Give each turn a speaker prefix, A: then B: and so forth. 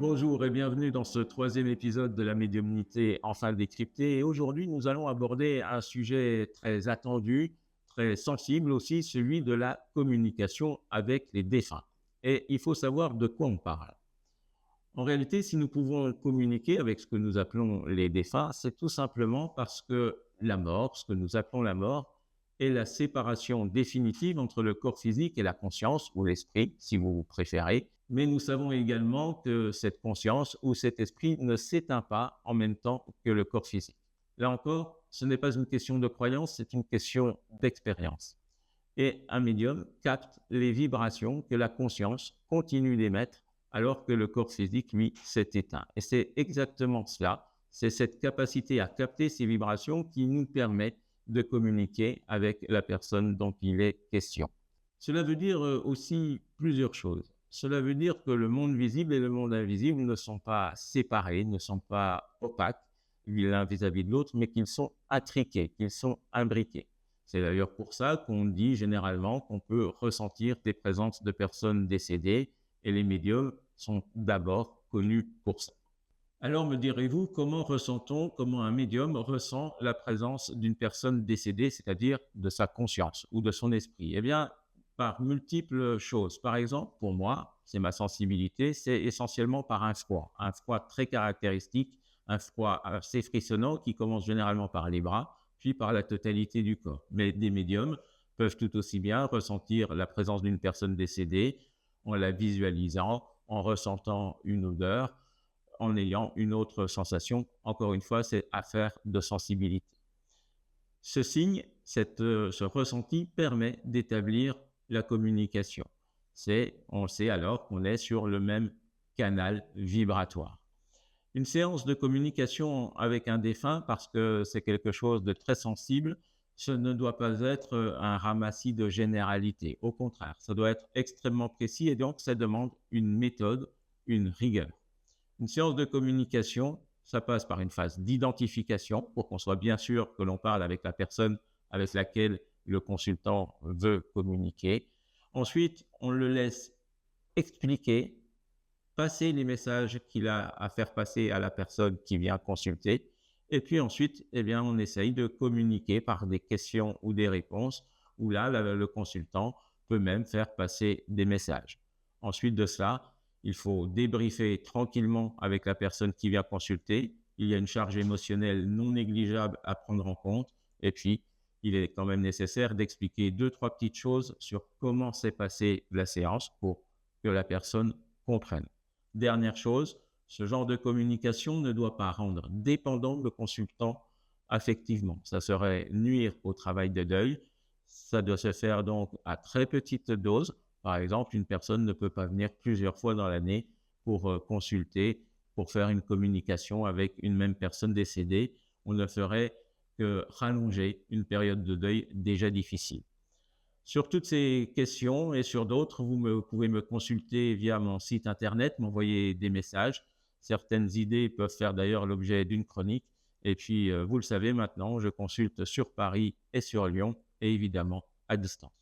A: Bonjour et bienvenue dans ce troisième épisode de la médiumnité enfin décryptée. Et aujourd'hui, nous allons aborder un sujet très attendu, très sensible aussi, celui de la communication avec les défunts. Et il faut savoir de quoi on parle. En réalité, si nous pouvons communiquer avec ce que nous appelons les défunts, c'est tout simplement parce que la mort, ce que nous appelons la mort, est la séparation définitive entre le corps physique et la conscience, ou l'esprit, si vous préférez. Mais nous savons également que cette conscience ou cet esprit ne s'éteint pas en même temps que le corps physique. Là encore, ce n'est pas une question de croyance, c'est une question d'expérience. Et un médium capte les vibrations que la conscience continue d'émettre alors que le corps physique, lui, s'est éteint. Et c'est exactement cela, c'est cette capacité à capter ces vibrations qui nous permet de communiquer avec la personne dont il est question. Cela veut dire aussi plusieurs choses. Cela veut dire que le monde visible et le monde invisible ne sont pas séparés, ne sont pas opaques l'un vis-à-vis de l'autre, mais qu'ils sont intriqués, qu'ils sont imbriqués. C'est d'ailleurs pour ça qu'on dit généralement qu'on peut ressentir des présences de personnes décédées et les médiums sont d'abord connus pour ça. Alors me direz-vous, comment un médium ressent la présence d'une personne décédée, c'est-à-dire de sa conscience ou de son esprit? Eh bien, par multiples choses. Par exemple, pour moi, c'est ma sensibilité, c'est essentiellement par un froid très caractéristique, un froid assez frissonnant qui commence généralement par les bras, puis par la totalité du corps. Mais des médiums peuvent tout aussi bien ressentir la présence d'une personne décédée en la visualisant, en ressentant une odeur, en ayant une autre sensation. Encore une fois, c'est affaire de sensibilité. Ce signe, ce ressenti permet d'établir la communication. On sait alors qu'on est sur le même canal vibratoire. Une séance de communication avec un défunt, parce que c'est quelque chose de très sensible, ce ne doit pas être un ramassis de généralités. Au contraire, ça doit être extrêmement précis et donc ça demande une méthode, une rigueur. Une séance de communication, ça passe par une phase d'identification pour qu'on soit bien sûr que l'on parle avec la personne avec laquelle le consultant veut communiquer. Ensuite, on le laisse expliquer, passer les messages qu'il a à faire passer à la personne qui vient consulter. Et puis ensuite, eh bien, on essaye de communiquer par des questions ou des réponses, où là, le consultant peut même faire passer des messages. Ensuite de cela, il faut débriefer tranquillement avec la personne qui vient consulter. Il y a une charge émotionnelle non négligeable à prendre en compte. Et puis, il est quand même nécessaire d'expliquer 2-3 petites choses sur comment s'est passée la séance pour que la personne comprenne. Dernière chose, ce genre de communication ne doit pas rendre dépendant le consultant affectivement. Ça serait nuire au travail de deuil. Ça doit se faire donc à très petite dose. Par exemple, une personne ne peut pas venir plusieurs fois dans l'année pour consulter, pour faire une communication avec une même personne décédée. On ne ferait que rallonger une période de deuil déjà difficile. Sur toutes ces questions et sur d'autres, pouvez me consulter via mon site internet, m'envoyer des messages. Certaines idées peuvent faire d'ailleurs l'objet d'une chronique. Et puis, vous le savez maintenant, je consulte sur Paris et sur Lyon et évidemment à distance.